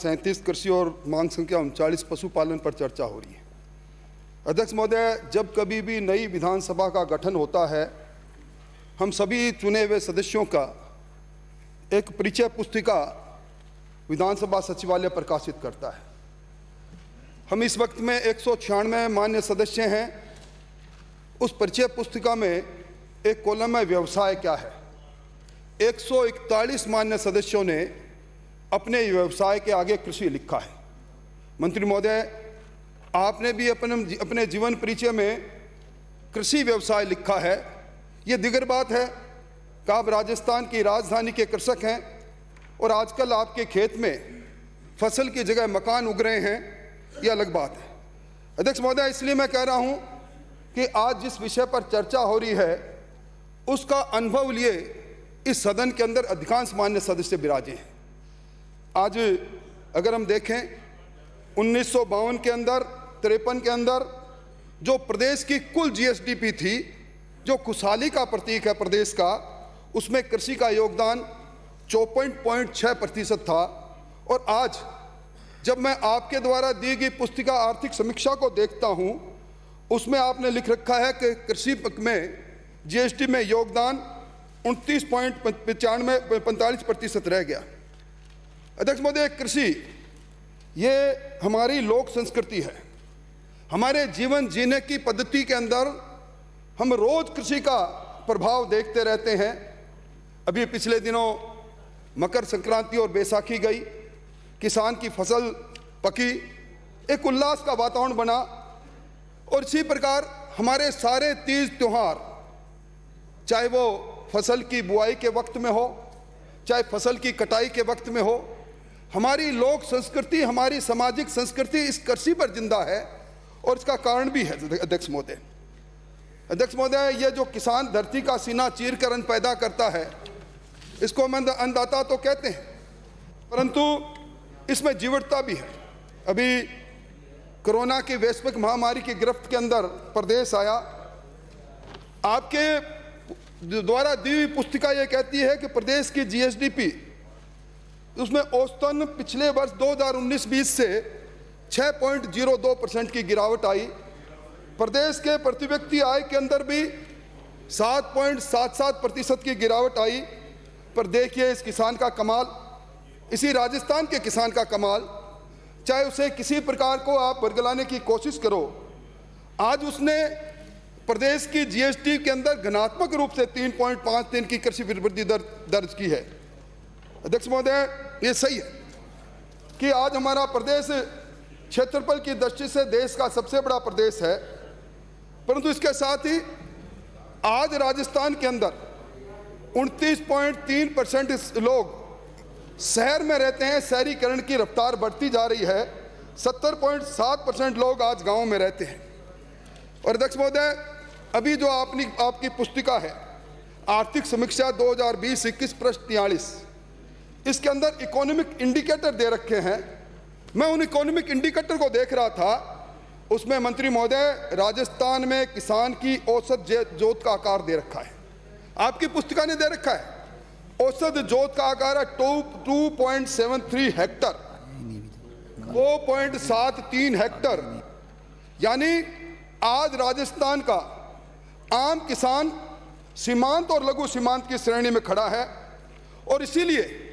37 कृषि और मांग संख्या 39 पशुपालन पर चर्चा हो रही है। अध्यक्ष महोदय, जब कभी भी नई विधानसभा का गठन होता है, हम सभी चुने हुए सदस्यों का एक परिचय पुस्तिका विधानसभा सचिवालय प्रकाशित करता है। हम इस वक्त में 196 मान्य सदस्य हैं। उस परिचय पुस्तिका में एक कॉलम है व्यवसाय क्या है। 141 मान्य सदस्यों ने अपने व्यवसाय के आगे कृषि लिखा है। मंत्री महोदय, आपने भी अपने जीवन परिचय में कृषि व्यवसाय लिखा है। ये दिगर बात है कि आप राजस्थान की राजधानी के कृषक हैं और आजकल आपके खेत में फसल की जगह मकान उग रहे हैं, ये अलग बात है। अध्यक्ष महोदय, इसलिए मैं कह रहा हूं कि आज जिस विषय पर चर्चा हो रही है उसका अनुभव लिए इस सदन के अंदर अधिकांश मान्य सदस्य विराजे हैं। आज अगर हम देखें 1952 के अंदर 53 के अंदर जो प्रदेश की कुल जीएसडीपी थी, जो खुशहाली का प्रतीक है प्रदेश का, उसमें कृषि का योगदान 54.6% था। और आज जब मैं आपके द्वारा दी गई पुस्तिका आर्थिक समीक्षा को देखता हूं, उसमें आपने लिख रखा है कि कृषि में जीएसटी में योगदान 29.45% रह गया। अध्यक्ष महोदय, कृषि ये हमारी लोक संस्कृति है। हमारे जीवन जीने की पद्धति के अंदर हम रोज कृषि का प्रभाव देखते रहते हैं। अभी पिछले दिनों मकर संक्रांति और बैसाखी गई, किसान की फसल पकी, एक उल्लास का वातावरण बना। और इसी प्रकार हमारे सारे तीज त्योहार, चाहे वो फसल की बुआई के वक्त में हो, चाहे फसल की कटाई के वक्त में हो, हमारी लोक संस्कृति, हमारी सामाजिक संस्कृति इस कृषि पर जिंदा है। और इसका कारण भी है अध्यक्ष महोदय। अध्यक्ष महोदय, ये जो किसान धरती का सीना चीर कर अन्न पैदा करता है, इसको हम अन्नदाता तो कहते हैं, परंतु इसमें जीवटता भी है। अभी कोरोना की वैश्विक महामारी की गिरफ्त के अंदर प्रदेश आया। आपके द्वारा दी हुई पुस्तिका ये कहती है कि प्रदेश की जीएसडीपी उसमें औसतन पिछले वर्ष 2019-20 से 6.02% की गिरावट आई। प्रदेश के प्रति व्यक्ति आय के अंदर भी 7.77% की गिरावट आई। पर देखिए इस किसान का कमाल, इसी राजस्थान के किसान का कमाल, चाहे उसे किसी प्रकार को आप बरगलाने की कोशिश करो, आज उसने प्रदेश की जीएसटी के अंदर घनात्मक रूप से 3.53 की कृषि वृद्धि दर दर्ज की है। अध्यक्ष महोदय, ये सही है कि आज हमारा प्रदेश क्षेत्रफल की दृष्टि से देश का सबसे बड़ा प्रदेश है, परंतु इसके साथ ही आज राजस्थान के अंदर 29.3% लोग शहर में रहते हैं। शहरीकरण की रफ्तार बढ़ती जा रही है। 70.7% लोग आज गांव में रहते हैं। और अध्यक्ष महोदय, अभी जो आपकी पुस्तिका है आर्थिक समीक्षा 2020-21 पृष्ठ 43, इसके अंदर इकोनॉमिक इंडिकेटर दे रखे हैं। मैं उन इकोनॉमिक इंडिकेटर को देख रहा था, उसमें मंत्री महोदय राजस्थान में किसान की औसत जोत का आकार दे रखा है। आपकी पुस्तिका ने दे रखा है औसत जोत का आकार है 2.73 हेक्टर, 2.73 हेक्टर। यानी आज राजस्थान का आम किसान सीमांत और लघु सीमांत की श्रेणी में खड़ा है। और इसीलिए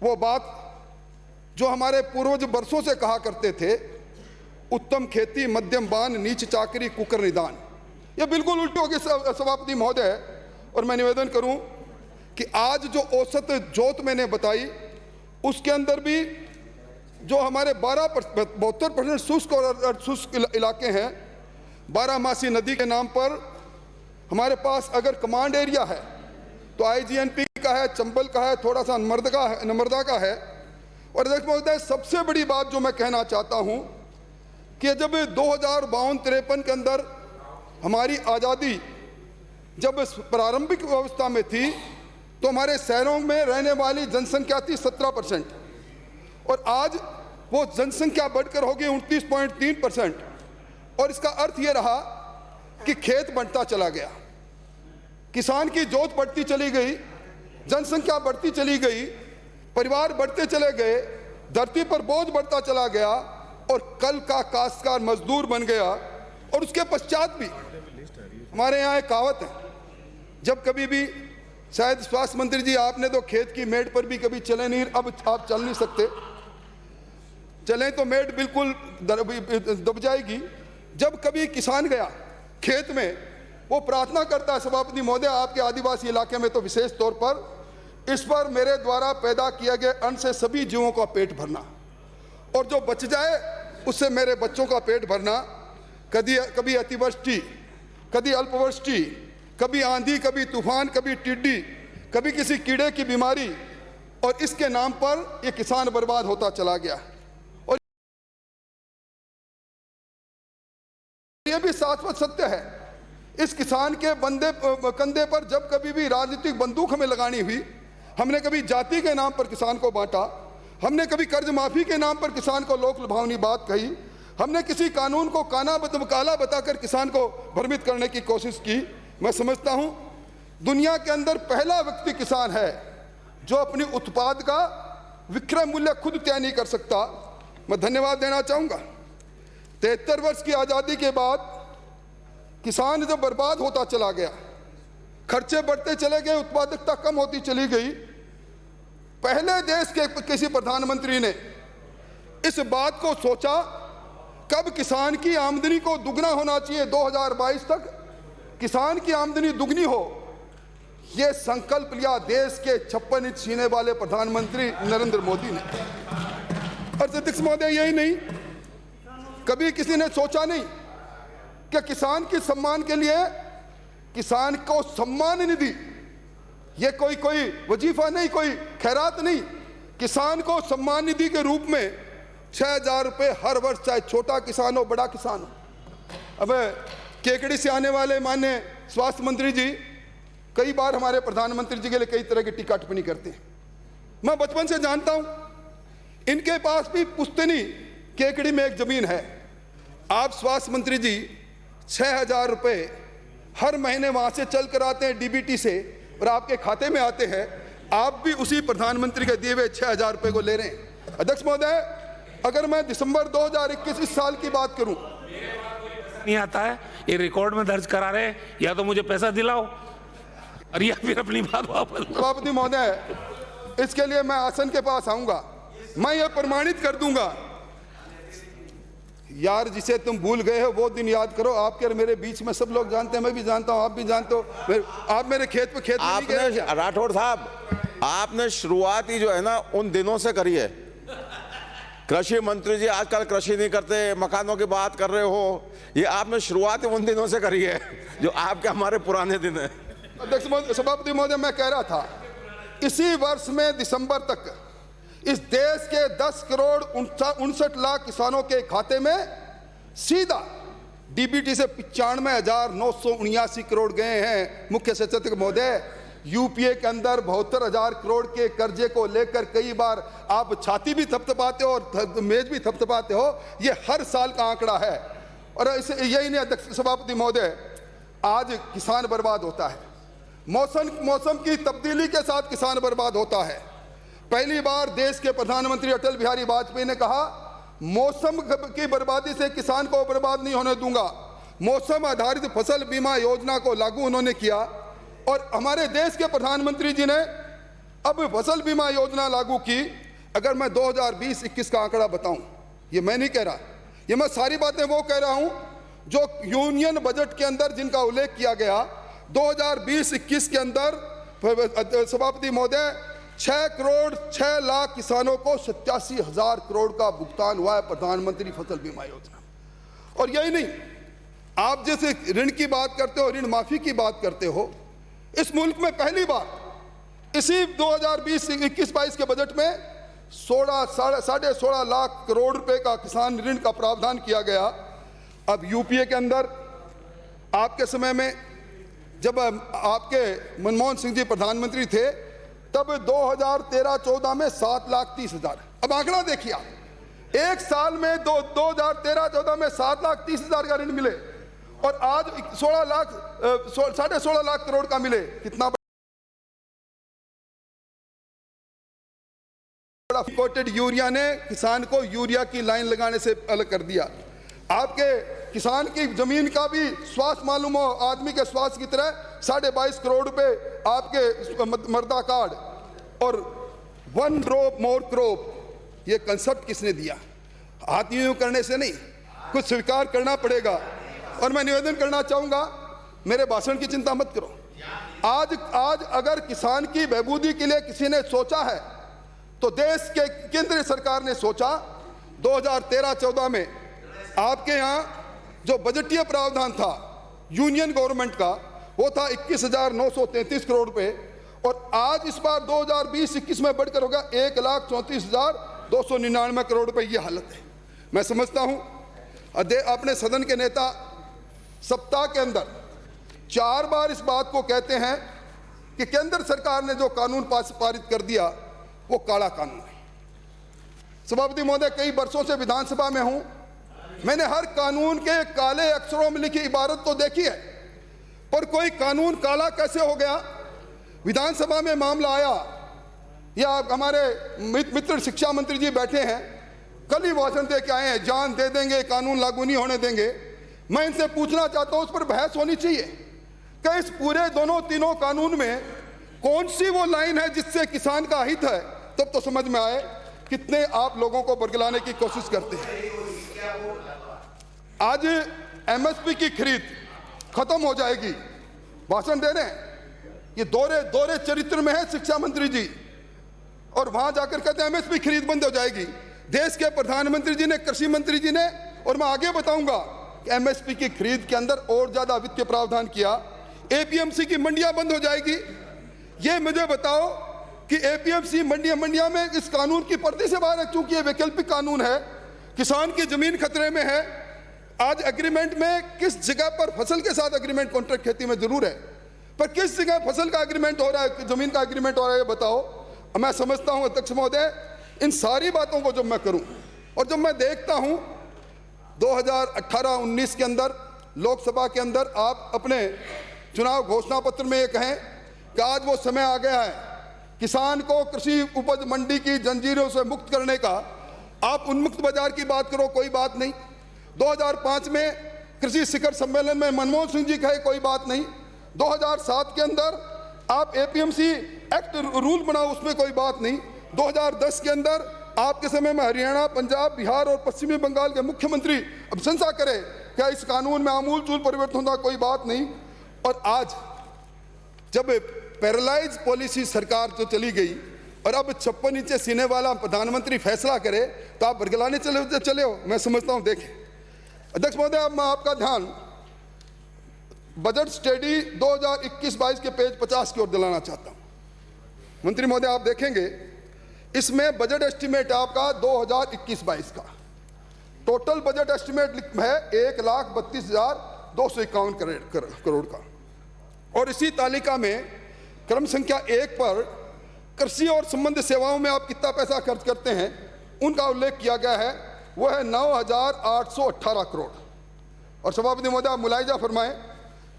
वो बात जो हमारे पूर्वज वर्षों से कहा करते थे, उत्तम खेती मध्यम बान नीच चाकरी कुकर निदान, ये बिल्कुल उल्टी होगी सभापति महोदय। और मैं निवेदन करूं कि आज जो औसत जोत मैंने बताई, उसके अंदर भी जो हमारे 72% शुष्क और शुष्क इलाके हैं, बारहमासी नदी के नाम पर हमारे पास अगर कमांड एरिया है तो आईजीएनपी का है, चंबल का है, थोड़ा सा नर्मदा का है। और अध्यक्ष महोदय, सबसे बड़ी बात जो मैं कहना चाहता हूं कि जब 2052-53 के अंदर हमारी आज़ादी जब प्रारंभिक अवस्था में थी, तो हमारे शहरों में रहने वाली जनसंख्या थी 17%, और आज वो जनसंख्या बढ़कर होगी 29.3%। और इसका अर्थ ये रहा कि खेत बढ़ता चला गया, किसान की जोत बढ़ती चली गई, जनसंख्या बढ़ती चली गई, परिवार बढ़ते चले गए, धरती पर बोझ बढ़ता चला गया और कल का काश्तकार मजदूर बन गया। और उसके पश्चात भी हमारे यहाँ एक कहावत है, जब कभी भी, शायद स्वास्थ्य मंत्री जी आपने तो खेत की मेड़ पर भी कभी चले नहीं, अब आप चल नहीं सकते, चलें तो मेड़ बिल्कुल दब जाएगी। जब कभी किसान गया खेत में, वो प्रार्थना करता है, सभापति महोदय आपके आदिवासी इलाके में तो विशेष तौर पर, इस पर मेरे द्वारा पैदा किए गए अन्न से सभी जीवों का पेट भरना, और जो बच जाए उससे मेरे बच्चों का पेट भरना। कभी अतिवृष्टि, कभी अल्पवृष्टि, कभी आंधी, कभी तूफान, कभी टिड्डी, कभी किसी कीड़े की बीमारी, और इसके नाम पर ये किसान बर्बाद होता चला गया। और ये भी शाश्वत सत्य है, इस किसान के कंधे पर जब कभी भी राजनीतिक बंदूक हमें लगानी हुई, हमने कभी जाति के नाम पर किसान को बांटा, हमने कभी कर्ज माफी के नाम पर किसान को लोक लुभावनी बात कही, हमने किसी कानून को काला बताकर किसान को भ्रमित करने की कोशिश की। मैं समझता हूं दुनिया के अंदर पहला व्यक्ति किसान है जो अपनी उत्पाद का विक्रय मूल्य खुद तय नहीं कर सकता। मैं धन्यवाद देना चाहूंगा। 73 वर्ष की आजादी के बाद किसान जब बर्बाद होता चला गया, खर्चे बढ़ते चले गए, उत्पादकता कम होती चली गई, पहले देश के किसी प्रधानमंत्री ने इस बात को सोचा कब किसान की आमदनी को दुगना होना चाहिए, 2022 तक किसान की आमदनी दुगनी हो, यह संकल्प लिया देश के 56 इंच सीने वाले प्रधानमंत्री नरेंद्र मोदी ने। और अध्यक्ष महोदय, यही नहीं, कभी किसी ने सोचा नहीं कि किसान के सम्मान के लिए, किसान को सम्मान निधि, ये कोई वजीफा नहीं, कोई खैरात नहीं, किसान को सम्मान निधि के रूप में 6,000 रुपये हर वर्ष, चाहे छोटा किसान हो बड़ा किसान हो। अब केकड़ी से आने वाले माननीय स्वास्थ्य मंत्री जी कई बार हमारे प्रधानमंत्री जी के लिए कई तरह की टीका टिप्पणी करते हैं। मैं बचपन से जानता हूं, इनके पास भी पुश्तैनी केकड़ी में एक जमीन है। आप स्वास्थ्य मंत्री जी 6,000 रुपये हर महीने वहां से चल कर आते हैं डीबीटी से, और आपके खाते में आते हैं, आप भी उसी प्रधानमंत्री के दिए हुए 6,000 रुपये को ले रहे हैं। अध्यक्ष महोदय, अगर मैं दिसंबर 2021 इस साल की बात करूं, नहीं आता है, ये रिकॉर्ड में दर्ज करा रहे, या तो मुझे पैसा दिलाओ और या फिर अपनी बात वापस। सभापति महोदय, इसके लिए मैं आसन के पास आऊंगा, मैं ये प्रमाणित कर दूंगा। यार, जिसे तुम भूल गए हो वो दिन याद करो। आपके और मेरे बीच में सब लोग जानते हैं, मैं भी जानता हूं, आप भी जानते हो। आप मेरे खेत में आपने, राठौड़ साहब, आपने शुरुआत ही जो है ना उन दिनों से करी है। कृषि मंत्री जी आजकल कृषि नहीं करते, मकानों की बात कर रहे हो, ये आपने शुरुआत उन दिनों से करी है जो आपके हमारे पुराने दिन है। अध्यक्ष सभापति महोदय, मैं कह रहा था, इसी वर्ष में दिसंबर तक इस देश के 10 करोड़ 59 लाख किसानों के खाते में सीधा डीबीटी से 95,979 करोड़ गए हैं। मुख्य सचेतक महोदय, यूपीए के अंदर 72,000 करोड़ के कर्जे को लेकर कई बार आप छाती भी थपथपाते हो और मेज भी थपथपाते हो, ये हर साल का आंकड़ा है। और यही नहीं अध्यक्ष सभापति महोदय, आज किसान बर्बाद होता है, मौसम की तब्दीली के साथ किसान बर्बाद होता है। पहली बार देश के प्रधानमंत्री अटल बिहारी वाजपेयी ने कहा, मौसम की बर्बादी से किसान को बर्बाद नहीं होने दूंगा। मौसम आधारित फसल बीमा योजना को लागू उन्होंने किया, और हमारे देश के प्रधानमंत्री जी ने अब फसल बीमा योजना लागू की। अगर मैं 2020-21 का आंकड़ा बताऊं, ये मैं नहीं कह रहा, ये मैं सारी बातें वो कह रहा हूं जो यूनियन बजट के अंदर जिनका उल्लेख किया गया। 2020-21 के अंदर सभापति महोदय 6 करोड़ 6 लाख किसानों को 87,000 करोड़ का भुगतान हुआ है प्रधानमंत्री फसल बीमा योजना। और यही नहीं, आप जैसे ऋण की बात करते हो, ऋण माफी की बात करते हो, इस मुल्क में पहली बार इसी 2020-21-22 के बजट में 16.5 लाख करोड़ रुपए का किसान ऋण का प्रावधान किया गया। अब यूपीए के अंदर आपके समय में जब आपके मनमोहन सिंह जी प्रधानमंत्री थे, तब 2013-14 में 7,30,000। अब आंकड़ा देखिए, एक साल में 2013-14 में 7,30,000 का ऋण मिले, और आज 16.5 लाख करोड़ का मिले। कितना बड़ा का कोटेड यूरिया ने किसान को यूरिया की लाइन लगाने से अलग कर दिया। आपके किसान की जमीन का भी स्वास्थ्य मालूम हो, आदमी के स्वास्थ्य की तरह 22.5 करोड़ रुपए आपके मर्दा कार्ड और 1 ड्रॉप मोर क्रॉप, ये कंसेप्ट किसने दिया? हाथ यूं करने से नहीं, कुछ स्वीकार करना पड़ेगा। और मैं निवेदन करना चाहूंगा, मेरे भाषण की चिंता मत करो। आज अगर किसान की बहबूदी के लिए किसी ने सोचा है तो देश के केंद्र सरकार ने सोचा। 2013-14 में आपके यहाँ जो बजटीय प्रावधान था यूनियन गवर्नमेंट का, वो था 21,933 करोड़ रुपए, और आज इस बार 2020-21 में बढ़कर होगा 1,34,299 करोड़ रुपए। ये हालत है। मैं समझता हूं अपने सदन के नेता सप्ताह के अंदर 4 बार इस बात को कहते हैं कि केंद्र सरकार ने जो कानून पारित कर दिया वो काला कानून है। सभापति महोदय, कई वर्षों से विधानसभा में हूं, मैंने हर कानून के काले अक्षरों में लिखी इबारत तो देखी है, पर कोई कानून काला कैसे हो गया? विधानसभा में मामला आया, या हमारे मित्र शिक्षा मंत्री जी बैठे हैं, कल ही भाषण दे के आए हैं, जान दे देंगे, कानून लागू नहीं होने देंगे। मैं इनसे पूछना चाहता हूं, उस पर बहस होनी चाहिए कि इस पूरे तीनों कानून में कौन सी वो लाइन है जिससे किसान का हित है, तब तो समझ में आए कितने आप लोगों को बरगलाने की कोशिश करते हैं। आज एमएसपी की खरीद खत्म हो जाएगी, भाषण दे रहे हैं, ये दोहरे चरित्र में है शिक्षा मंत्री जी, और वहां जाकर कहते हैं एमएसपी खरीद बंद हो जाएगी। देश के प्रधानमंत्री जी ने, कृषि मंत्री जी ने, और मैं आगे बताऊंगा कि एमएसपी की खरीद के अंदर और ज्यादा वित्तीय प्रावधान किया। एपीएमसी की मंडियां बंद हो जाएगी। ये मुझे बताओ कि एपीएमसी मंडियां में इस कानून की पर्दे से बाहर है, क्योंकि ये वैकल्पिक कानून है, किसान की जमीन खतरे में है। आज एग्रीमेंट में किस जगह पर फसल के साथ एग्रीमेंट, कॉन्ट्रैक्ट खेती में जरूर है, पर किस जगह फसल का एग्रीमेंट हो रहा है, जमीन का एग्रीमेंट हो रहा है, ये बताओ। मैं समझता हूं अध्यक्ष महोदय, इन सारी बातों को जब मैं करूं और जब मैं देखता हूं 2018-19 के अंदर लोकसभा के अंदर आप अपने चुनाव घोषणा पत्र में ये कहें कि आज वो समय आ गया है किसान को कृषि उपज मंडी की जंजीरों से मुक्त करने का, आप उन्मुक्त बाजार की बात करो, कोई बात नहीं। 2005 में कृषि शिखर सम्मेलन में मनमोहन सिंह जी कहे, कोई बात नहीं। 2007 के अंदर आप एपीएमसी एक्ट रूल बनाओ, उसमें कोई बात नहीं। 2010 के अंदर आपके समय में हरियाणा, पंजाब, बिहार और पश्चिमी बंगाल के मुख्यमंत्री प्रशंसा करे क्या इस कानून में आमूल चूल परिवर्तन होता, कोई बात नहीं। और आज जब पैरालाइज पॉलिसी सरकार जो चली गई और अब 56 इंच सीने वाला प्रधानमंत्री फैसला करे तो आप बरगलाने चले हो। मैं समझता हूं, देखें अध्यक्ष महोदय, अब मैं आपका ध्यान बजट स्टडी 2021-22 के पेज 50 की ओर दिलाना चाहता हूं। मंत्री महोदय, आप देखेंगे इसमें बजट एस्टीमेट आपका 2021-22 का टोटल बजट एस्टीमेट है 1,32,251 करोड़ का, और इसी तालिका में क्रम संख्या 1 पर कृषि और संबंधित सेवाओं में आप कितना पैसा खर्च करते हैं उनका उल्लेख किया गया है, वो है 9,818 करोड़। और सभापति महोदय, आप मुलाहिजा फरमाएं,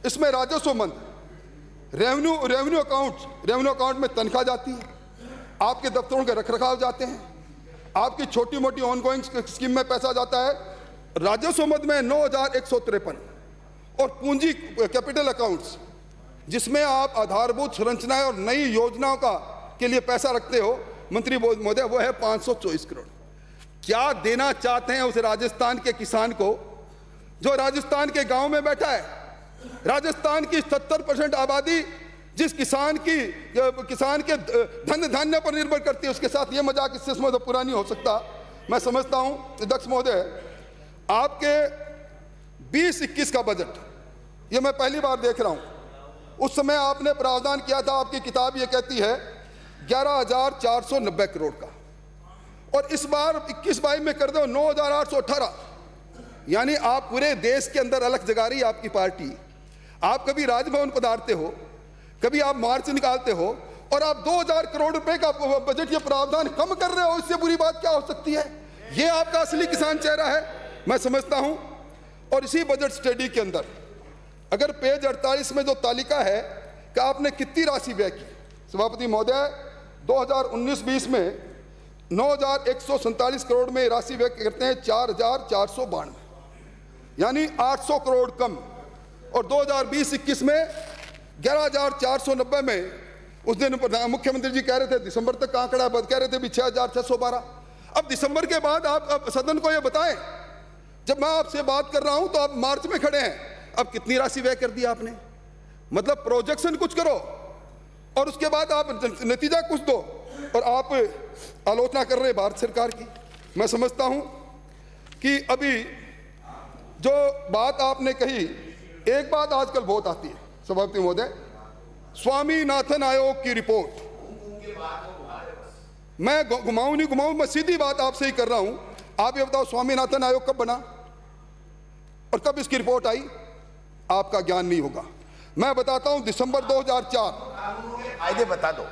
इसमें राजस्व मंद रेवेन्यू अकाउंट में तनख्वाह जाती है, आपके दफ्तरों के रखरखाव जाते हैं, आपकी छोटी मोटी ऑनगोइंग स्कीम में पैसा जाता है। राजस्व मद में 9,153, और पूंजी कैपिटल अकाउंट्स जिसमें आप आधारभूत संरचनाएं और नई योजनाओं का के लिए पैसा रखते हो मंत्री महोदय, वो है 524 करोड़। क्या देना चाहते हैं उस राजस्थान के किसान को जो राजस्थान के गांव में बैठा है? राजस्थान की 70% आबादी जिस किसान के धन धान्य पर निर्भर करती है, उसके साथ ये मजाक इससे समझ पूरा नहीं हो सकता। मैं समझता हूं अध्यक्ष महोदय, आपके 20-21 का बजट ये मैं पहली बार देख रहा हूं। उस समय आपने प्रावधान किया था, आपकी किताब ये कहती है 11,490 करोड़ का, और इस बार 21-22 में कर दो 9,818, यानी आप पूरे देश के अंदर अलग जगा रही आपकी पार्टी। आप कभी राजभवन पधारते हो, कभी आप मार्च निकालते हो, और आप 2,000 करोड़ रुपए का बजट ये प्रावधान कम कर रहे हो, इससे बुरी बात क्या हो सकती है? ये आपका असली किसान चेहरा है, मैं समझता हूं। और इसी बजट स्टडी के अंदर अगर पेज 48 में जो तालिका है कि आपने कितनी राशि व्यय की, सभापति महोदय 2019-20 में 9,147 करोड़ में राशि व्यय करते हैं 4,492, यानी 800 करोड़ कम। और 2020-21 में 11,490 में उस दिन मुख्यमंत्री जी कह रहे थे दिसंबर तक का आंकड़ा कह रहे थे भी 6,612। अब दिसंबर के बाद आप सदन को ये बताएं, जब मैं आपसे बात कर रहा हूं तो आप मार्च में खड़े हैं, अब कितनी राशि व्यय कर दी आपने? मतलब प्रोजेक्शन कुछ करो और उसके बाद आप नतीजा कुछ दो, और आप आलोचना कर रहे हैं भारत सरकार की। मैं समझता हूं कि अभी जो बात आपने कही, एक बात आजकल बहुत आती है सभापति महोदय, स्वामीनाथन आयोग की रिपोर्ट। मैं घुमाऊं नहीं घुमाऊं, मैं सीधी बात आपसे ही कर रहा हूं। आप ये बताओ स्वामीनाथन आयोग कब बना और कब इसकी रिपोर्ट आई? आपका ज्ञान नहीं होगा। मैं बताता हूं, दिसंबर 2004। फायदे बता दो।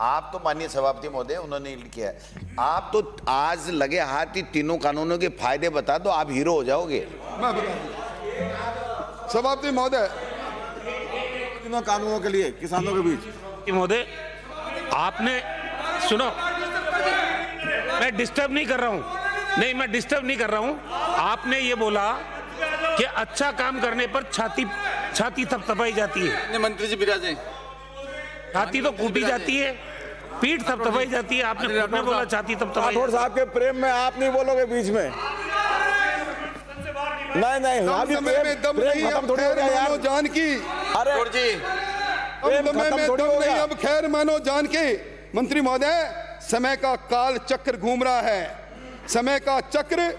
आप तो माननीय सभापति महोदय, उन्होंने लिखा है, आप तो आज लगे हाथ ही तीनों कानूनों के फायदे बता दो, आप हीरो हो जाओगे। मैं बता सभापति महोदय, तीनों कानूनों के लिए किसानों के बीच। महोदय आपने सुनो, मैं डिस्टर्ब नहीं कर रहा हूं, नहीं मैं डिस्टर्ब नहीं कर रहा हूं। आपने ये बोला कि अच्छा काम करने पर छाती थपथपाई जाती है। मंत्री जी बिराजे, छाती तो कूटी जाती है, पीठ थपथपाई जाती है। आपने खुद में बोला छाती थपथपाई। राठौड़ साहब के प्रेम में आप नहीं बोलोगे बीच में। नहीं समय में दम नहीं, अब खैर मानो जान की। अरे जी, समय में दम नहीं, अब खैर मानो जान के। मंत्री महोदय, समय का काल चक्र घूम रहा है। समय का चक्र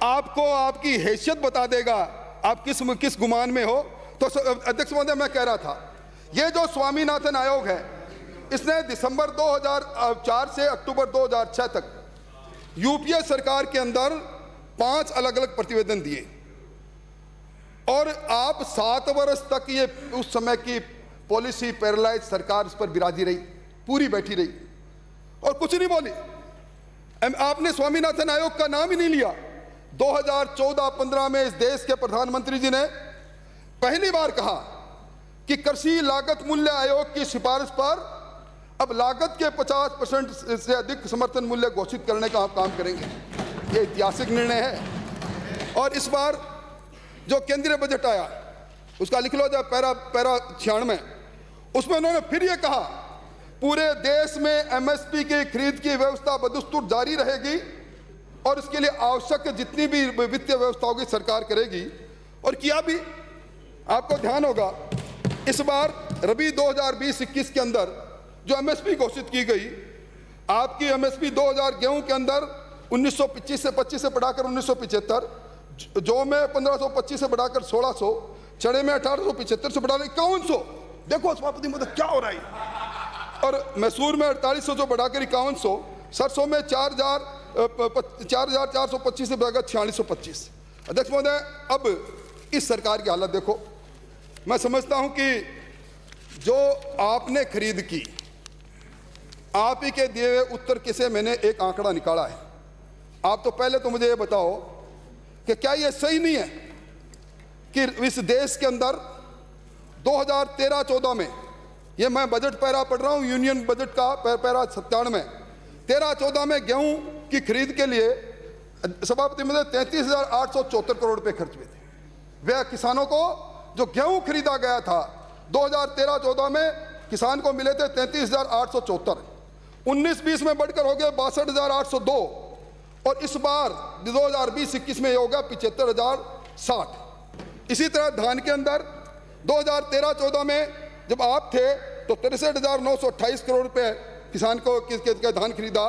आपको आपकी हैसियत बता देगा, आप किस गुमान में हो। तो अध्यक्ष महोदय, मैं कह रहा था, ये जो स्वामीनाथन आयोग है, इसने दिसंबर 2004 से अक्टूबर 2006 तक यूपीए सरकार के अंदर 5 अलग अलग प्रतिवेदन दिए, और आप 7 वर्ष तक ये उस समय की पॉलिसी पैरालाइज सरकार इस पर विराजी रही, पूरी बैठी रही और कुछ नहीं बोली। आपने स्वामीनाथन आयोग का नाम ही नहीं लिया। 2014-15 में इस देश के प्रधानमंत्री जी ने पहली बार कहा कि कृषि लागत मूल्य आयोग की सिफारिश पर अब लागत के 50% से अधिक समर्थन मूल्य घोषित करने का हम काम करेंगे। ये ऐतिहासिक निर्णय है। और इस बार जो केंद्रीय बजट आया, उसका लिख लो जब पैरा 96, उसमें उन्होंने फिर ये कहा पूरे देश में एमएसपी की खरीद की व्यवस्था बदस्तूर जारी रहेगी और इसके लिए आवश्यक जितनी भी वित्तीय व्यवस्था होगी सरकार करेगी। और किया भी। आपको ध्यान होगा, इस बार रबी 2020-21 के अंदर जो एमएसपी घोषित की गई, आपकी एमएसपी 2000 गेहूं के अंदर 1925 से बढ़ाकर 1975, जौ में 1525 से बढ़ाकर 1600, चने में 1875 से बढ़ाकर 5100। देखो सभापति महोदय क्या हो रहा है। और मैसूर में 4800 जो बढ़ाकर 5100, सरसों में 4425 से बढ़ाकर 4625। अध्यक्ष महोदय, अब इस सरकार की हालत देखो। मैं समझता हूं कि जो आपने खरीद की, आप ही के दिए हुए उत्तर के से मैंने एक आंकड़ा निकाला है। आप तो पहले तो मुझे ये बताओ कि क्या ये सही नहीं है कि इस देश के अंदर 2013-14 में, ये मैं बजट पैरा पढ़ रहा हूं, यूनियन बजट का पैरा 97, 13-14 में गेहूं की खरीद के लिए सभापति महोदय 33,874 करोड़ रुपए खर्च हुए थे। वे किसानों को जो गेहूं खरीदा गया था 2013-14 में किसान को मिले थे 33,874, 19-20 में बढ़कर हो गए 62,802, और इस बार 2020-21 में ये होगा 75,060। इसी तरह धान के अंदर 2013-14 में जब आप थे तो 63,928 करोड़ रुपए किसान को धान खरीदा,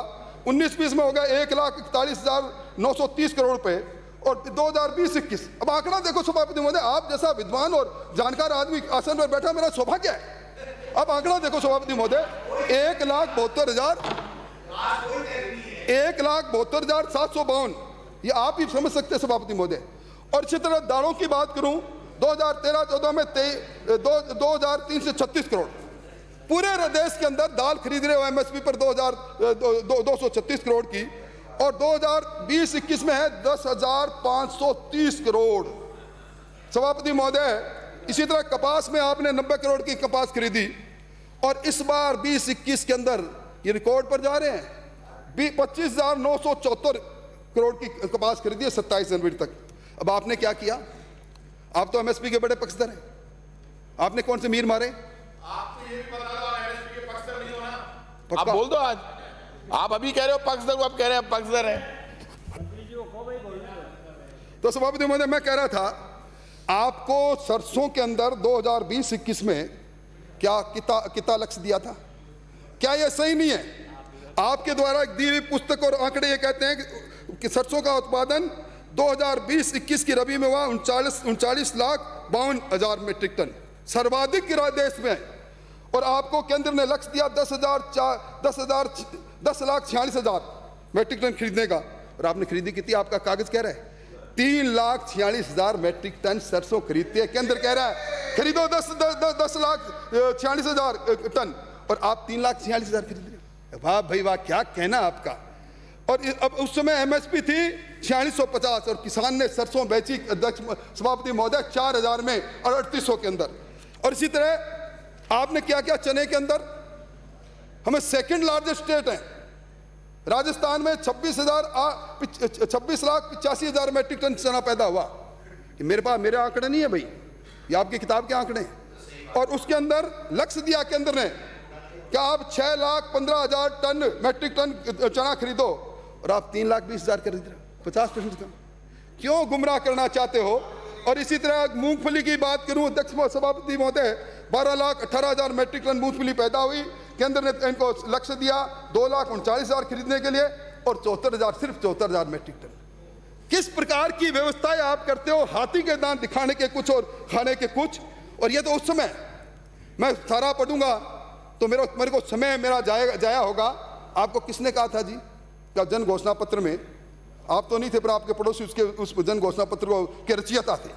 19-20 में होगा 1,41,930 करोड़ रुपए, और 2020-21 अब आंकड़ा देखो सभापति महोदय, आप जैसा विद्वान और जानकार आदमी आसन पर बैठा मेरा सौभाग्य है। अब आंकड़ा देखो सभापति महोदय, 1,72,752, ये आप ही समझ सकते हैं सभापति महोदय। और इसी तरह दालों की बात करूं, 2013-14 में 2,336 करोड़ पूरे देश के अंदर दाल खरीद रहे हो एमएसपी पर 2,236 करोड़ की, और 2020-21 में है 10,530 करोड़ सभापति महोदय। इसी तरह कपास में आपने 90 करोड़ की कपास खरीदी, और इस बार 20-21 के अंदर ये रिकॉर्ड पर जा रहे हैं 25,974 करोड़ की कपास खरीदी है 27 जनवरी तक। अब आपने क्या किया? आप तो एमएसपी के बड़े पक्षधर हैं, आपने कौन से मीर मारे? आपको ये भी बता दो एमएसपी के पक्षधर नहीं होना। आप पक्का? बोल दो आज, आप अभी कह रहे हो पक्षधर, वो आप कह रहे हैं पक्षधर है। तो सभापति महोदय, मैं कह रहा था आपको सरसों के अंदर 2020-21 में क्या कितना लक्ष्य दिया था? क्या यह सही नहीं है? आपके द्वारा दी हुई पुस्तक और आंकड़े ये कहते हैं कि सरसों का उत्पादन 2020-21 की रबी में हुआ 39,52,000 मीट्रिक टन, सर्वाधिक देश में। और आपको केंद्र ने लक्ष्य दिया 10,46,000 मीट्रिक टन खरीदने का, और आपने खरीदी कितनी? आपका कागज कह रहा है 3,46,000 मीट्रिक टन सरसों खरीदती है। केंद्र कह रहा है खरीदो 10,46,000 टन, और आप 3,46,000 खरीद रहे। वाह भाई वाह, क्या कहना आपका। और अब उस समय एमएसपी थी 4650 और किसान ने सरसों बेची अध्यक्ष सभापति महोदय 4,000 में और 3800 के अंदर। और इसी तरह आपने क्या किया चने के अंदर? हमें सेकंड लार्जेस्ट स्टेट है राजस्थान में 26,85,000 मीट्रिक टन चना पैदा हुआ। कि मेरे पास मेरे आंकड़े नहीं है भाई, ये आपकी किताब के आंकड़े हैं। और उसके अंदर लक्ष्य दिया केंद्र ने कि आप 6,15,000 टन मीट्रिक टन चना खरीदो, और आप 3,20,000 खरीद रहे हो, 50% कम। क्यों गुमराह करना चाहते हो? और इसी तरह मूंगफली की बात करूं, अध्यक्ष सभापति महोदय, 12,18,000 मीट्रिक टन मूंगफली पैदा हुई। केंद्र ने इनको लक्ष्य दिया 2,39,000 खरीदने के लिए, और 74,000, सिर्फ 74,000 मीट्रिक टन। किस प्रकार की व्यवस्थाएं आप करते हो? हाथी के दांत दिखाने के कुछ और खाने के कुछ। और ये तो उस समय मैं सारा पढ़ूंगा तो मेरे को समय मेरा जाया होगा। आपको किसने कहा था जी क्या जन घोषणा पत्र में? आप तो नहीं थे, पर आपके पड़ोसी उस जन घोषणा पत्र को के रचयिता थे।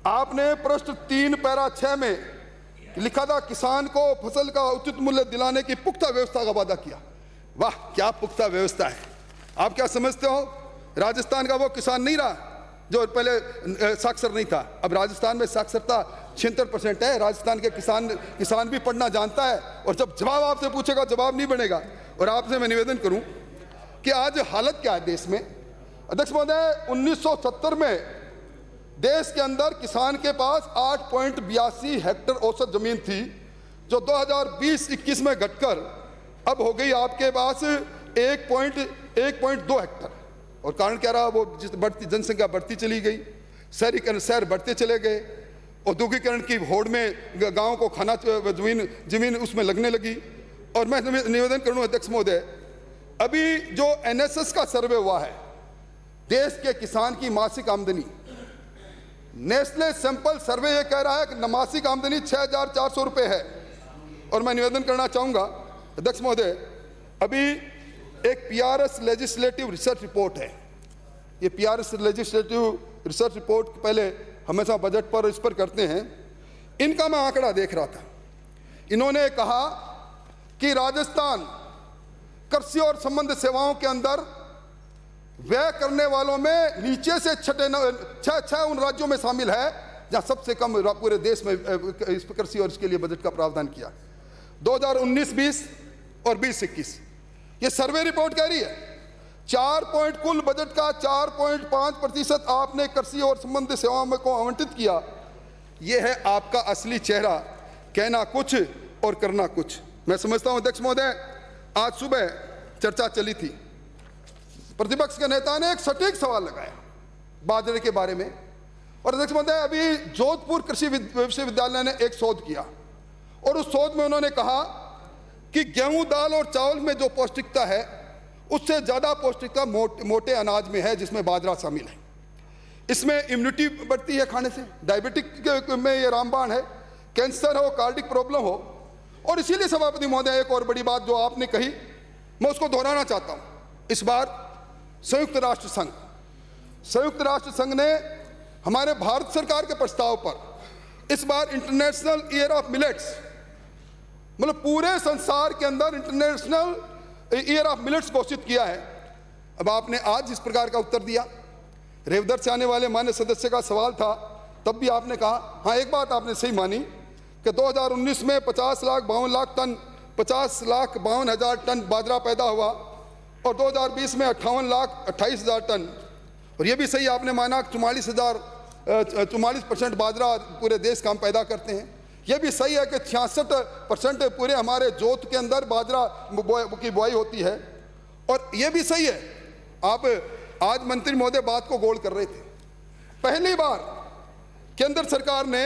आपने प्रश्न 3 पैरा 6 में लिखा था किसान को फसल का उचित मूल्य दिलाने की पुख्ता व्यवस्था का वादा किया। वाह, क्या पुख्ता व्यवस्था है। आप क्या समझते हो राजस्थान का वो किसान नहीं रहा जो पहले साक्षर नहीं था? अब राजस्थान में साक्षरता 76% है। राजस्थान के किसान भी पढ़ना जानता है, और जब जवाब आपसे पूछेगा जवाब नहीं बनेगा। और आपसे मैं निवेदन करूं कि आज हालत क्या है देश में? अध्यक्ष महोदय, 1970 में देश के अंदर किसान के पास 8.82 हेक्टेयर औसत जमीन थी, जो 2020-21 में घटकर अब हो गई आपके पास 1.2 हेक्टेयर। और कारण क्या रहा? वो जिस बढ़ती जनसंख्या बढ़ती चली गई, शहरीकरण शहर बढ़ते चले गए, औद्योगिकरण की होड़ में गांव को खाना जमीन उसमें लगने लगी। और मैं निवेदन करूं अध्यक्ष महोदय, अभी जो एनएसएस का सर्वे हुआ है देश के किसान की मासिक आमदनी, नेशनल सैंपल सर्वे ये कह रहा है कि मासिक आमदनी 6,400 रुपये है। और मैं निवेदन करना चाहूंगा अध्यक्ष महोदय, अभी एक पीआरएस लेजिस्लेटिव रिसर्च रिपोर्ट है। ये पीआरएस लेजिस्लेटिव रिसर्च रिपोर्ट पहले हमेशा बजट पर इस पर करते हैं। इनका मैं आंकड़ा देख रहा था। इन्होंने कहा कि राजस्थान कृषि और संबंधित सेवाओं के अंदर व्यय करने वालों में नीचे से छह उन राज्यों में शामिल है जहां सबसे कम पूरे देश में इस कृषि और इसके लिए बजट का प्रावधान किया। 2019-20 और 20-21 ये सर्वे रिपोर्ट कह रही है 4 कुल बजट का 4.5% आपने कृषि और संबंधित सेवाओं में को आवंटित किया। यह है आपका असली चेहरा, कहना कुछ और करना कुछ। मैं समझता हूं अध्यक्ष महोदय, आज सुबह चर्चा चली थी, प्रतिपक्ष के नेता ने एक सटीक सवाल लगाया बाजरे के बारे में। और अध्यक्ष महोदय, अभी जोधपुर कृषि विश्वविद्यालय ने एक शोध किया, और उस शोध में उन्होंने कहा कि गेहूं, दाल और चावल में जो पौष्टिकता है उससे ज्यादा पौष्टिकता मोटे अनाज में है, जिसमें बाजरा शामिल है। इसमें इम्यूनिटी बढ़ती है खाने से, डायबिटिक में ये रामबाण है, कैंसर हो, कार्डिक प्रॉब्लम हो। और इसीलिए सभापति महोदय, एक और बड़ी बात जो आपने कही मैं उसको दोहराना चाहता हूं। इस बार संयुक्त राष्ट्र संघ ने हमारे भारत सरकार के प्रस्ताव पर इस बार इंटरनेशनल ईयर ऑफ मिलेट्स, मतलब पूरे संसार के अंदर इंटरनेशनल ईयर ऑफ मिलेट्स घोषित किया है। अब आपने आज इस प्रकार का उत्तर दिया। रेवदर से आने वाले मान्य सदस्य का सवाल था, तब भी आपने कहा, हाँ एक बात आपने सही मानी कि 2019 में 50,52,000 टन 50,52,000 टन बाजरा पैदा हुआ, और 2020 में 58,28,000 टन। और ये भी सही आपने माना 44% बाजरा पूरे देश का हम पैदा करते हैं। ये भी सही है कि 66% पूरे हमारे जोत के अंदर बाजरा की बुआई होती है। और ये भी सही है, आप आज मंत्री महोदय बात को गोल कर रहे थे, पहली बार केंद्र सरकार ने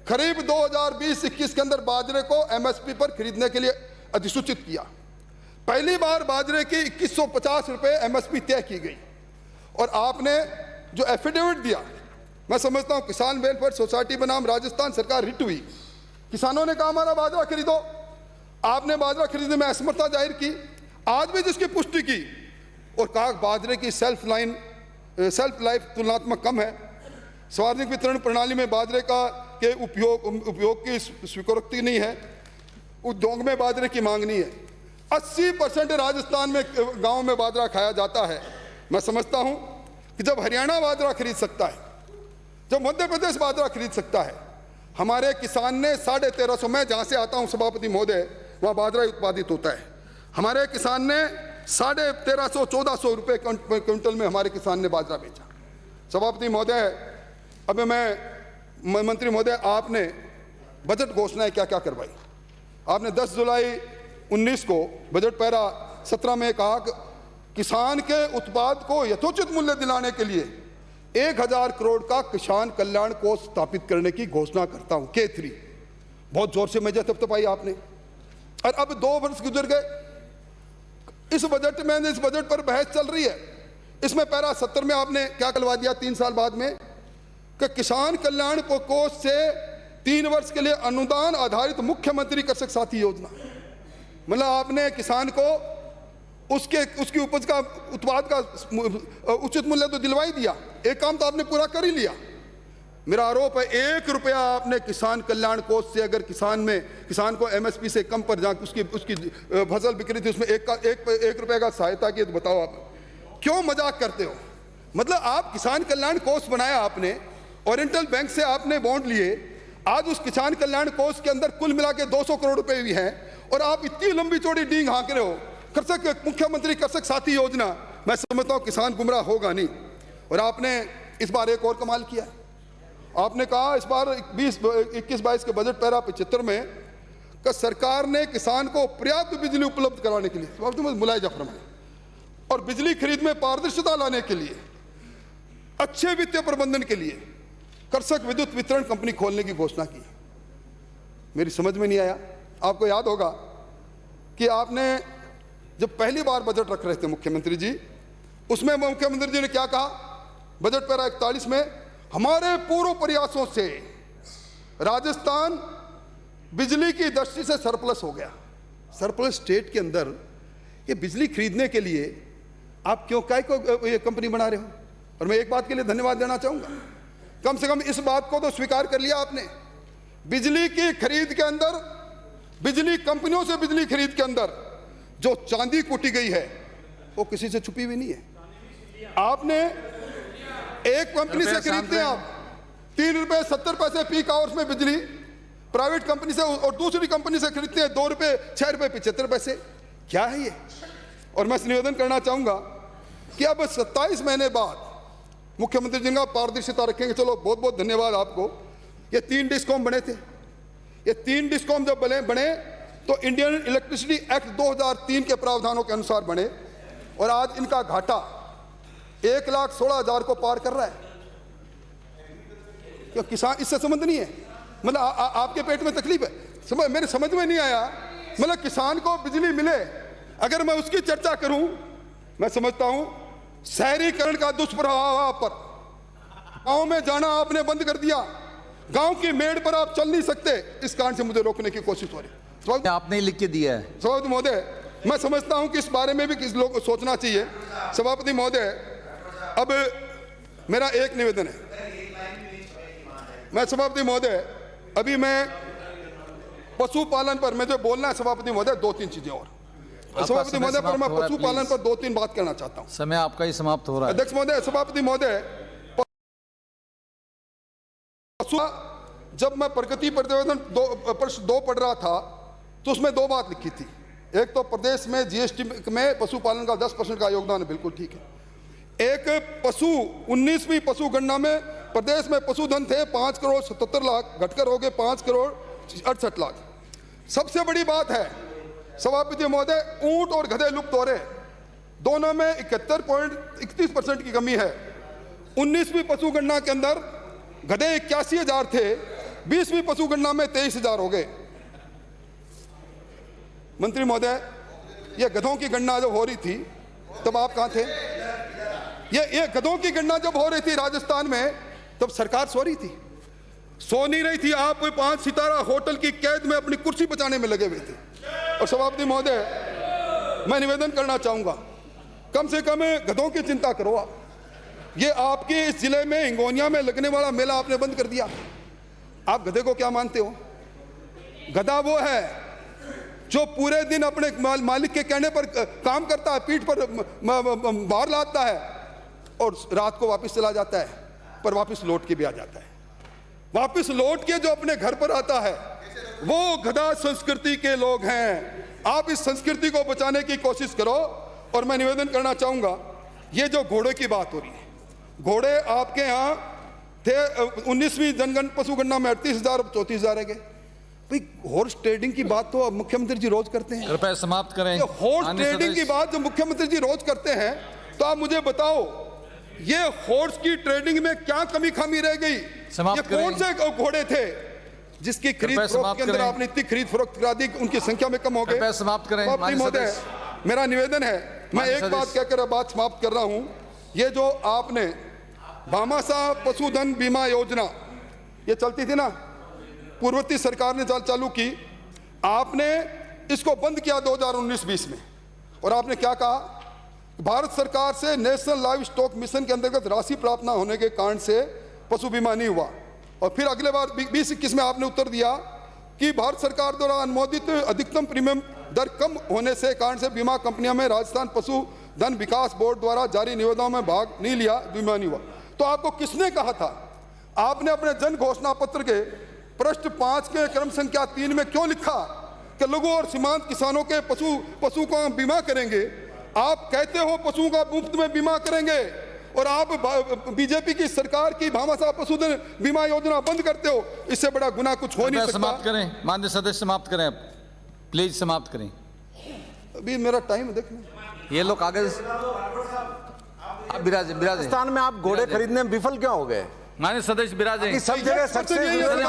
खरीफ 2020-21 के अंदर बाजरे को एमएसपी पर खरीदने के लिए अधिसूचित किया। पहली बार बाजरे की 2150 रुपए एमएसपी तय की गई। और आपने जो एफिडेविट दिया, मैं समझता हूं किसान वेलफेयर सोसाइटी बनाम राजस्थान सरकार रिट हुई। किसानों ने कहा हमारा बाजरा खरीदो, आपने बाजरा खरीदने में असमर्थता जाहिर की। आज भी जिसकी पुष्टि की और कहा बाजरे की सेल्फ लाइफ तुलनात्मक कम है, सार्वजनिक वितरण प्रणाली में बाजरे के उपयोग की स्वीकृति नहीं है, उद्योग में बाजरे की मांग नहीं है। 80% राजस्थान में गांव में बाजरा खाया जाता है। मैं समझता हूं कि जब हरियाणा बाजरा खरीद सकता है, जब मध्य प्रदेश बाजरा खरीद सकता है, हमारे किसान ने 1350, मैं जहां से आता हूं सभापति महोदय, वहां बाजरा उत्पादित होता है, हमारे किसान ने 1350-1400 रुपए क्विंटल में हमारे किसान ने बाजरा बेचा। सभापति महोदय, अब मैं मंत्री महोदय, आपने बजट घोषणाएं क्या क्या करवाई। आपने 10 जुलाई 19 को बजट पैरा 17 में कहा कि किसान के उत्पाद को यथोचित मूल्य दिलाने के लिए 1000 करोड़ का किसान कल्याण कोष स्थापित करने की घोषणा करता हूं, K3। बहुत जोर से मेजा थपथपाई आपने। और अब 2 वर्ष गुजर गए, इस बजट पर बहस चल रही है। इसमें पैरा 70 में आपने क्या करवा दिया 3 साल बाद में कि किसान कल्याण कोष से 3 वर्ष के लिए अनुदान आधारित मुख्यमंत्री कृषक साथी योजना। मतलब आपने किसान को उसकी उपज का उत्पाद का उचित मूल्य तो दिलवा ही दिया, एक काम तो आपने पूरा कर ही लिया। मेरा आरोप है 1 रुपया आपने किसान कल्याण कोष से, अगर किसान को एमएसपी से कम पर जहाँ उसकी फसल बिक्री थी उसमें 1 रुपये का सहायता की, तो बताओ आप क्यों मजाक करते हो। मतलब आप किसान कल्याण कोष बनाया आपने, ओरिएंटल बैंक से आपने बॉन्ड लिए, आज उस किसान कल्याण कोष के अंदर कुल मिला के 200 करोड़ रुपए भी हैं, और आप इतनी लंबी चौड़ी डींग हाँक रहे हो कृषक मुख्यमंत्री कृषक साथी योजना। मैं समझता हूं किसान गुमराह होगा नहीं। और आपने इस बार एक और कमाल किया, आपने कहा इस बार 21-22 के बजट पैरा 75 में कि सरकार ने किसान को पर्याप्त बिजली उपलब्ध कराने के लिए मुलायजा फरमाया और बिजली खरीद में पारदर्शिता लाने के लिए, अच्छे वित्तीय प्रबंधन के लिए कृषक विद्युत वितरण कंपनी खोलने की घोषणा की। मेरी समझ में नहीं आया। आपको याद होगा कि आपने जब पहली बार बजट रख रहे थे मुख्यमंत्री जी, उसमें मुख्यमंत्री जी ने क्या कहा, बजट पैरा 41 में, हमारे पूर्व प्रयासों से राजस्थान बिजली की दृष्टि से सरप्लस हो गया। सरप्लस स्टेट के अंदर ये बिजली खरीदने के लिए आप क्यों काय को ये कंपनी बना रहे हो। और मैं एक बात के लिए धन्यवाद देना चाहूंगा, कम से कम इस बात को तो स्वीकार कर लिया आपने, बिजली की खरीद के अंदर, बिजली कंपनियों से बिजली खरीद के अंदर जो चांदी कूटी गई है वो किसी से छुपी हुई नहीं है। आपने एक कंपनी से खरीदते हैं आप 3 रुपए 70 पैसे पीक आवर्स में बिजली प्राइवेट कंपनी से, और दूसरी कंपनी से खरीदते हैं 2 रुपए 6 रुपए 75 पैसे। क्या है ये। और मैं निवेदन करना चाहूंगा कि अब 27 महीने बाद मुख्यमंत्री जी का पारदर्शिता रखेंगे। चलो बहुत बहुत धन्यवाद आपको। ये 3 डिस्कॉम बने थे, ये 3 डिस्कॉम जब बने तो इंडियन इलेक्ट्रिसिटी एक्ट 2003 के प्रावधानों के अनुसार बने, और आज इनका घाटा 1,16,000 को पार कर रहा है। क्यों किसान इससे संबंध नहीं है। मतलब आपके पेट में तकलीफ है, मेरे समझ में नहीं आया। मतलब किसान को बिजली मिले, अगर मैं उसकी चर्चा करूं, मैं समझता हूं शहरीकरण का दुष्प्रभाव आप पर, गांव में जाना आपने बंद कर दिया, गांव की मेड़ पर आप चल नहीं सकते, इस कारण से मुझे रोकने की कोशिश हो रही है। आपने लिख के दिया है सभापति महोदय, मैं समझता हूं कि इस बारे में भी किसी लोग को सोचना चाहिए। सभापति महोदय, अब मेरा एक निवेदन है, मैं सभापति महोदय, अभी मैं पशुपालन पर मैं जो बोलना है सभापति महोदय 2-3 चीजें और सभापति महोदय पर मैं पशुपालन पर 2-3 बात करना चाहता हूं। समय आपका ही समाप्त हो रहा है। अध्यक्ष महोदय, सभापति महोदय, जब मैं प्रगति प्रतिवेदन प्रश्न 2 पढ़ रहा था तो उसमें 2 बात लिखी थी। एक तो प्रदेश में जीएसटी में पशुपालन का 10% का योगदान है, बिल्कुल ठीक है। एक 19वीं पशु गणना में प्रदेश में पशुधन थे 5 करोड़ 77 लाख, घटकर हो गए 5 करोड़ 68 लाख। सबसे बड़ी बात है सभापति महोदय, ऊंट और गधे लुप्त हो रहे, दोनों में 71.31% की कमी है। 19वीं पशु गणना के अंदर गधे 81,000 थे, 20वीं पशु गणना में 23,000 हो गए। मंत्री महोदय, ये गधों की गणना जब हो रही थी तब आप कहां थे? ये गधों की गणना जब हो रही थी राजस्थान में, तब सरकार सो रही थी? सो नहीं रही थी, आप 5 सितारा होटल की कैद में अपनी कुर्सी बचाने में लगे हुए थे। और सभापति महोदय, मैं निवेदन करना चाहूंगा, कम से कम गधों की चिंता करो आप। ये आपके इस जिले में हिंगोनिया में लगने वाला मेला आपने बंद कर दिया। आप गधे को क्या मानते हो? गधा वो है जो पूरे दिन अपने मालिक के कहने पर काम करता है, पीठ पर बाहर लाता है और रात को वापस चला जाता है, पर वापस लौट के भी आ जाता है। वापस लौट के जो अपने घर पर आता है वो गधा संस्कृति के लोग हैं। आप इस संस्कृति को बचाने की कोशिश करो। और मैं निवेदन करना चाहूंगा, ये जो घोड़े की बात हो रही है, घोड़े आपके यहाँ थे 19वीं जनगण पशु गणना में 38,000, अब 34,000 है गए। भाई हॉर्स ट्रेडिंग की बात तो अब मुख्यमंत्री जी रोज करते हैं। कृपया समाप्त करें। हॉर्स ट्रेडिंग की बात जो मुख्यमंत्री जी रोज करते हैं, तो आप मुझे बताओ ये हॉर्स की ट्रेडिंग में क्या कमी खामी रह गई? ये कौन से घोड़े थे जिसकी खरीद फरोख्त के अंदर आपने इतनी खरीद फरोख्त करा दी, उनकी संख्या में कम हो गए? समाप्त करें। महोदय, मेरा निवेदन है, मैं एक बात कहकर बात समाप्त कर रहा हूं। ये जो आपने भामाशाह पशुधन बीमा योजना ये चलती थी ना, पूर्ववर्ती सरकार ने चालू की, आपने इसको बंद किया 2019-20 में। और आपने क्या कहा? भारत सरकार से नेशनल लाइव स्टॉक मिशन के अंतर्गत राशि प्राप्त न होने के कारण से पशु बीमा नहीं हुआ। और फिर अगले बार 2021 में आपने उत्तर दिया कि भारत सरकार द्वारा अनुमोदित अधिकतम प्रीमियम दर कम होने से कारण से बीमा कंपनियों में राजस्थान पशु धन विकास बोर्ड द्वारा जारी निविदाओं में भाग नहीं लिया, बीमा नहीं हुआ। तो आपको किसने कहा था? आपने अपने जन घोषणा पत्र के पृष्ठ 5 के क्रम संख्या 3 में क्यों लिखा कि लघु और सीमांत किसानों के पशु को हम बीमा करेंगे? आप कहते हो पशुओं का मुफ्त में बीमा करेंगे और आप बीजेपी की सरकार की भामाशाह पशुधन बीमा योजना बंद करते हो। इससे बड़ा गुनाह कुछ हो नहीं सकता। समाप्त करें माननीय सदस्य, समाप्त करें प्लीज, समाप्त करें। अभी मेरा टाइम देखना, ये लोग कागज बिराजे। राजस्थान में आप घोड़े खरीदने में विफल क्यों हो गए? माननीय सदस्य बिराजे। सब जगह सक्सेस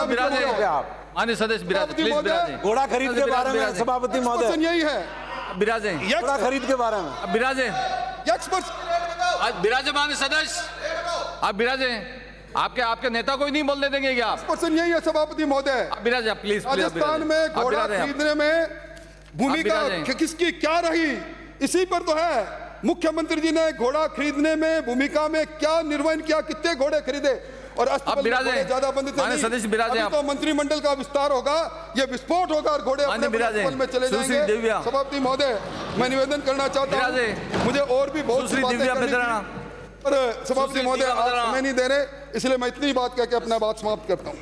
बिराजे। आप माननीय सदस्य बिराजे, प्लीज बिराजे। घोड़ा खरीद के बारे में सभापति महोदय यही है, बिराजे। घोड़ा खरीद के बारे में बिराजे। आज बिराजे माननीय सदस्य, आप बिराजे। आपके नेता को ही नहीं बोलने देंगे क्या आप? पर्सन यही है सभापति महोदय। बिराजे प्लीज। राजस्थान में घोड़ा खरीदने में भूमिका किसकी क्या रही, इसी पर तो है। मुख्यमंत्री जी ने घोड़ा खरीदने में भूमिका में क्या निर्वहन किया, कितने घोड़े खरीदे? और ज्यादा बंद थे। तो मंत्रिमंडल का विस्तार होगा, ये विस्फोट होगा और घोड़े अपने में चले जाएंगे। सभापति महोदय, मैं निवेदन करना चाहता हूँ, मुझे और भी बहुत सी बातें करनी थी, पर सभापति महोदय आप समय नहीं दे रहे, इसलिए मैं इतनी बात कह के अपना बात समाप्त करता हूँ।